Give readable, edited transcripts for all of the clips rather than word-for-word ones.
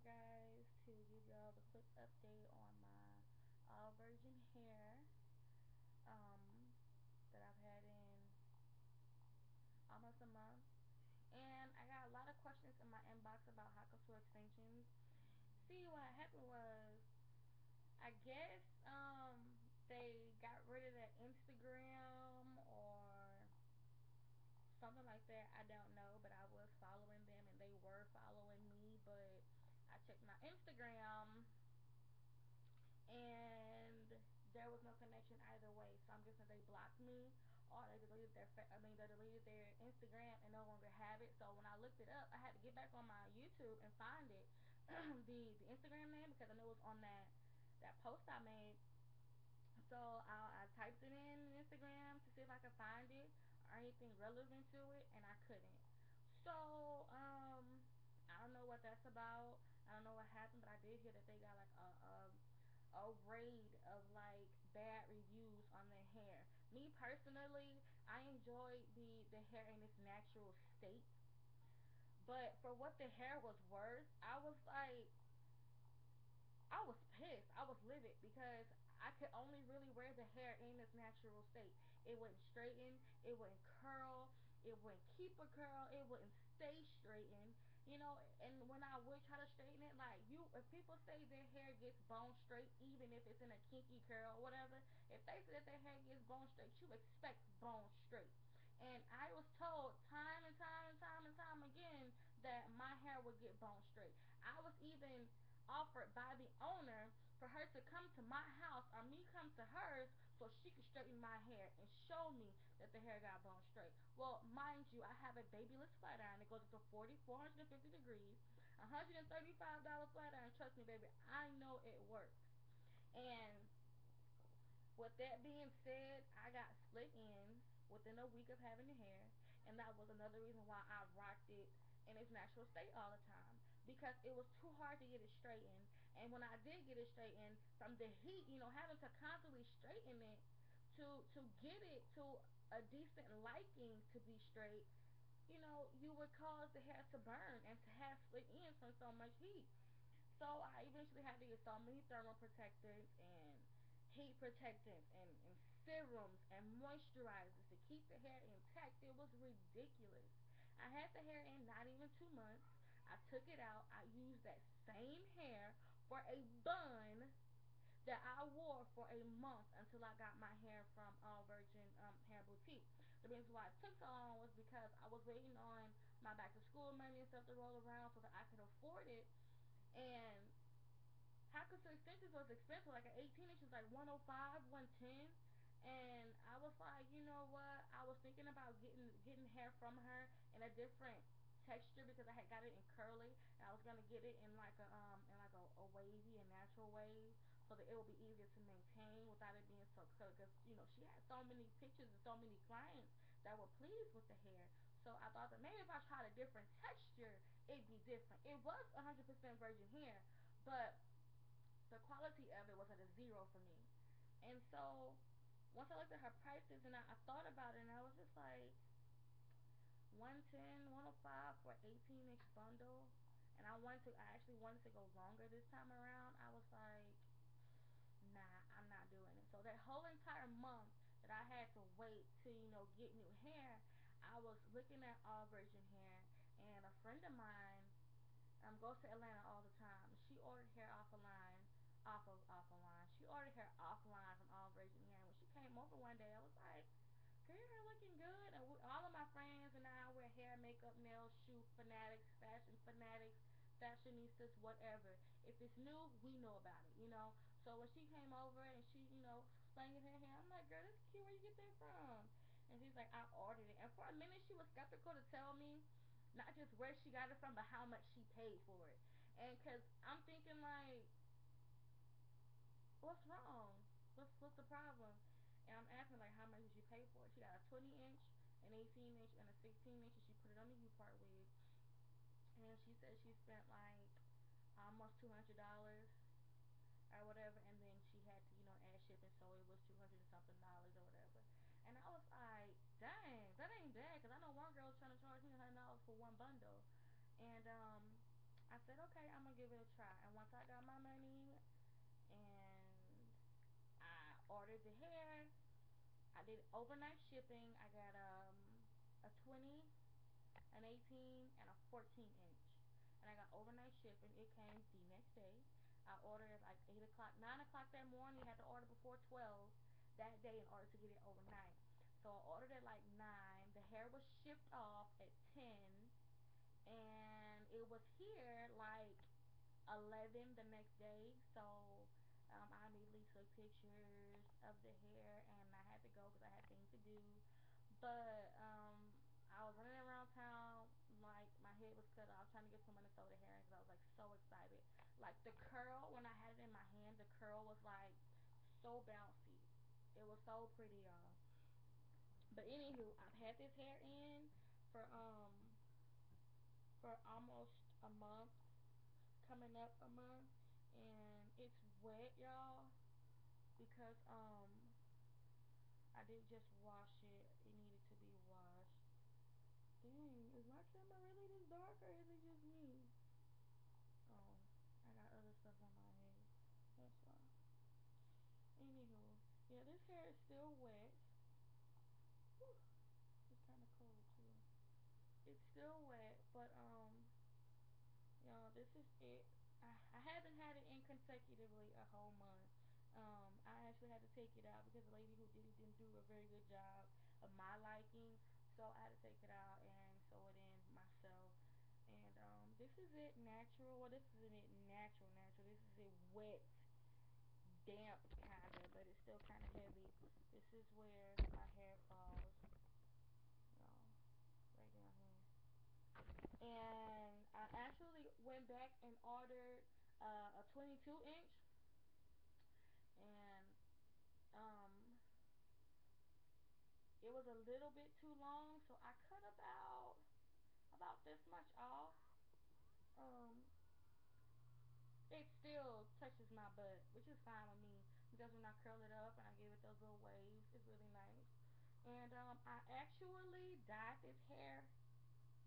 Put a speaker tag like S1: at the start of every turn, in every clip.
S1: guys to give y'all the quick update on my all virgin hair um, that I've had in almost a month. And I got a lot of questions in my inbox about hot couture extensions. See, what happened was, I guess they got rid of that Instagram or something like that. I don't know, but I was following them and they were following me. But I checked my Instagram and there was no connection either way. So I'm guessing they blocked me or they deleted they deleted their Instagram and no longer have it. So when I looked it up, I had to get back on my YouTube and find it, the Instagram name, because I knew it was on that post I made. So I typed it in Instagram to see if I could find it or anything relevant to it, and I couldn't. So I don't know what that's about. I don't know what happened, but I did hear that they got like a raid of like bad reviews on their hair. Me personally, I enjoyed the hair in its natural state, but for what the hair was worth, I was pissed. I was livid because I could only really wear the hair in its natural state. It wouldn't straighten, it wouldn't curl, it wouldn't keep a curl, it wouldn't stay straightened. And when I would try to straighten it, like if people say their hair gets bone straight, even if it's in a kinky curl or whatever, if they say that their hair gets bone straight, you expect bone straight. And I was told time and time and time and time again that my hair would get bone straight. I was even offered by the owner for her to come to my house or me come to hers so she could straighten my hair and show me that the hair got bone straight. Well, mind you, I have a babyless flat iron that goes up to 450 degrees, $135 flat iron. Trust me, baby, I know it works. And with that being said, I got split ends within a week of having the hair, and that was another reason why I rocked it in its natural state all the time, because it was too hard to get it straightened. And when I did get it straightened, from the heat, having to constantly straighten it to get it to a decent liking to be straight, you would cause the hair to burn and to have split ends from so much heat. So I eventually had to get so many thermal protectants and heat protectants and serums and moisturizers to keep the hair intact. It was ridiculous. I had the hair in not even 2 months. I took it out. I used that same hair for a bun that I wore for a month until I got my hair from All Virgin Hair Boutique. The reason why it took so long was because I was waiting on my back to school money and stuff to roll around so that I could afford it. And Hakusa extensions was expensive. Like an 18 inch was like 105, 110. And I was like, you know what? I was thinking about getting hair from her in a different texture because I had got it in curly, and I was gonna get it in like a wavy and natural wave so that it would be easier to maintain without it being so curly. Because she had so many pictures and so many clients that were pleased with the hair. So I thought that maybe if I tried a different texture, it'd be different. It was 100% virgin hair, but the quality of it was at a zero for me. And so once I looked at her prices and I thought about it, and I was just like, 110, 105 for 18-inch bundle. And I actually wanted to go longer this time around. I was like, nah, I'm not doing it. So that whole entire month that I had to wait to, get new hair, I was looking at all virgin hair, and a friend of mine goes to Atlanta all the time. She ordered hair off a line. She ordered hair offline from All Virgin Hair. And when she came over one day, I was like, "Girl, your hair looking good." And all of my friends and I wear hair, makeup, nails, shoe fanatics, fashion fanatics, fashionistas, whatever. If it's new, we know about it. So when she came over and she, slanging her hair, I'm like, "Girl, that's cute. Where you get that from?" And she's like, "I ordered it." And for a minute, she was skeptical to tell me not just where she got it from, but how much she paid for it. And because I'm thinking, like, what's wrong? What's the problem? And I'm asking, like, how much did she pay for it? She got a 20 inch, an 18 inch, and a 16 inch, and she put it on the U part wig. And she said she spent like almost $200 or whatever, and then she had to, add shipping, so it was 200 and something dollars or whatever. And I was like, dang, that ain't bad, because I know one girl was trying to charge me $100 for one bundle. And I said, okay, I'm gonna give it a try. And once I got my money and I ordered the hair, I did overnight shipping. I got a 20, an 18, and a 14 inch. And I got overnight shipping. It came the next day. I ordered at like 8 o'clock, 9 o'clock that morning. I had to order before 12 that day in order to get it overnight. So I ordered at like 9. The hair was shipped off at 10. And it was here like 11 the next day. So I immediately took pictures of the hair, and I had to go because I had things to do. But I was running around town like my head was cut off trying to get someone to sew the hair because I was like so excited. Like the curl, when I had it in my hand, the curl was like so bouncy. It was so pretty, y'all. But anywho, I've had this hair in for almost a month, coming up a month, and it's wet, y'all, because I did just wash it. It needed to be washed. Dang, is my camera really this dark or is it just me? Oh, I got other stuff on my head. That's why. Anywho, yeah, this hair is still wet. Whew, it's kind of cold too. It's still wet, but this is it. I haven't had it in consecutively a whole month. I actually had to take it out because the lady who did it didn't do a very good job of my liking. So I had to take it out and sew it in myself. And this is it natural. Well, this isn't it natural. This is it wet, damp kind of, but it's still kind of heavy. This is where my hair falls. Right down here. And I actually went back and ordered a 22 inch, and um, it was a little bit too long, so I cut about this much off. Um, it still touches my butt, which is fine with me because when I curl it up and I give it those little waves, it's really nice. And I actually dyed this hair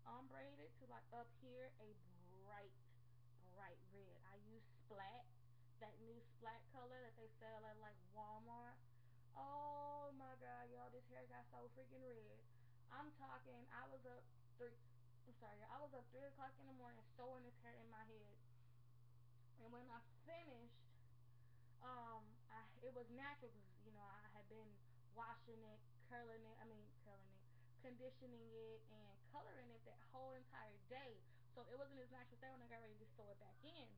S1: ombre it to like up here a bright red. I use splat, that new splat color that they sell at like Walmart. Oh my god, y'all, this hair got so freaking red. I'm talking, I was up 3 o'clock in the morning sewing this hair in my head. And when I finished, it was natural because I had been washing it, curling it, conditioning it, and coloring it that whole entire day. So it wasn't as natural state when I got ready to sew it back in.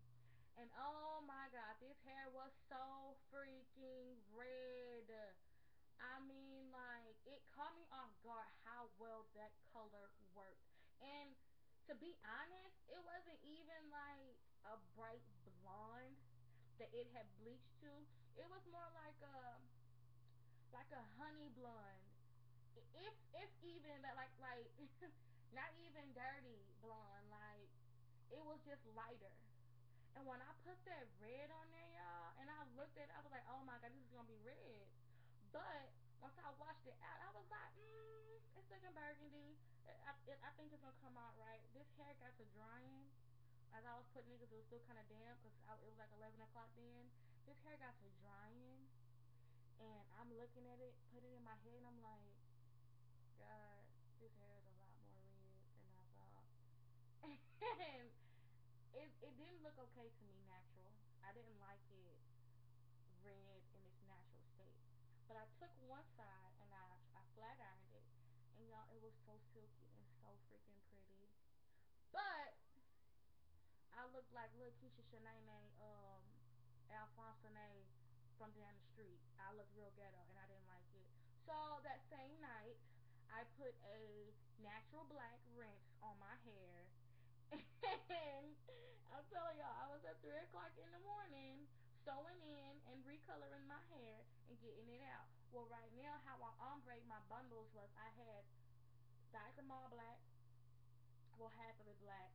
S1: And oh my god, this hair was so freaking red. I mean, like, it caught me off guard how well that color worked. And to be honest, it wasn't even like a bright blonde that it had bleached to. It was more like a honey blonde. If even that, like not even dirty blonde. Like, it was just lighter. And when I put that red on there, y'all, and I looked at it, I was like, oh my god, this is gonna be red. But once I washed it out, I was like, it's looking burgundy. I think it's gonna come out right. This hair got to drying as I was putting it because it was still kind of damp because it was like 11 o'clock then. This hair got to drying, and I'm looking at it, put it in my head, and I'm like, God, this hair is a lot more red than I thought. And it didn't look okay to me natural. I didn't like it red in its natural state. But I took one side and I flat ironed it, and y'all, it was so silky and so freaking pretty. But I looked like little Keisha Shanae, Alphonse from down the street. I looked real ghetto, and I didn't like it. So that same night, I put a natural black rinse on my hair, and I'm telling y'all, I was at 3 o'clock in the morning sewing in and recoloring my hair and getting it out. Well, right now, how I ombre my bundles was I had dyed them all black, well, half of it black,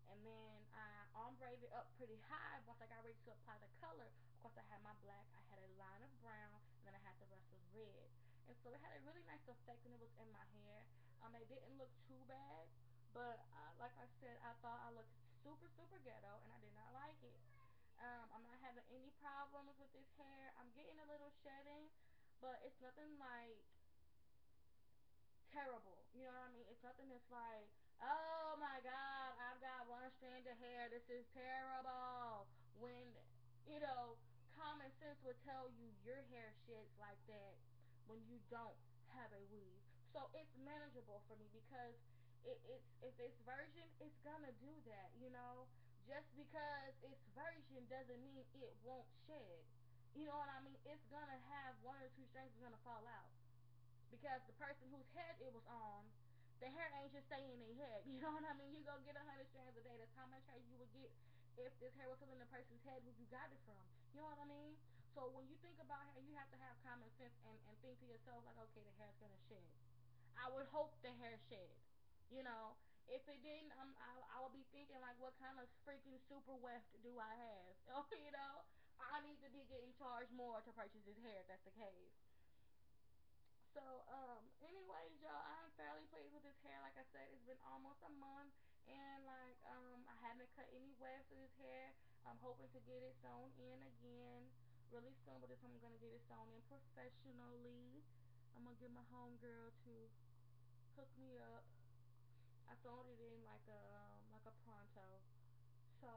S1: and then I ombreed it up pretty high once I got ready to apply the color. Of course, I had my black, I had a line of brown, and then I had the rest was red. And so it had a really nice effect when it was in my hair. It didn't look too bad, but like I said, I thought I looked super, super ghetto, and I did not like it. I'm not having any problems with this hair. I'm getting a little shedding, but it's nothing like terrible. You know what I mean? It's nothing that's like, oh my god, I've got one strand of hair. This is terrible. When, you know, common sense would tell you your hair sheds like that when you don't have a weave. So it's manageable for me because it's if it's virgin, it's gonna do that. You know, just because it's virgin doesn't mean it won't shed. You know what I mean? It's gonna have one or two strands that's gonna fall out because the person whose head it was on, the hair ain't just staying in their head. You know what I mean? You go get 100 strands a day. That's how much hair you would get if this hair was still in the person's head who you got it from. You know what I mean? So when you think about hair, you have to have common sense and think to yourself like, okay, the hair's gonna shed. I would hope the hair shed. You know, if it didn't, I would be thinking like, what kind of freaking super weft do I have? Oh, you know, I need to be getting charged more to purchase this hair if that's the case. So, anyways, y'all, I'm fairly pleased with this hair. Like I said, it's been almost a month, and like, I haven't cut any wefts of this hair. I'm hoping to get it sewn in again really soon, but this time I'm gonna get it sewn in professionally. I'm gonna get my homegirl to hook me up. I sewn it in like a pronto, so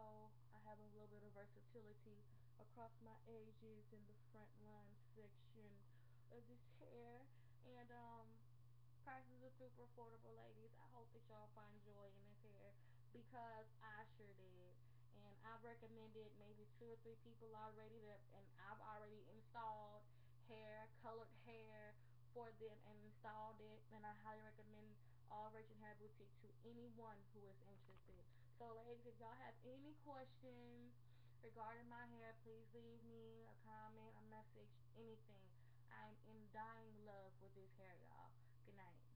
S1: I have a little bit of versatility across my edges in the front line section of this hair. And prices are super affordable, ladies. I hope that y'all find joy in this hair because I sure did. And I've recommended maybe two or three people already that, and I've already installed colored hair for them and installed it. And I highly recommend All Rachel Hair Boutique to anyone who is interested. So, ladies, if y'all have any questions regarding my hair, please leave me a comment, a message, anything. I'm in dying love with this hair, y'all. Good night.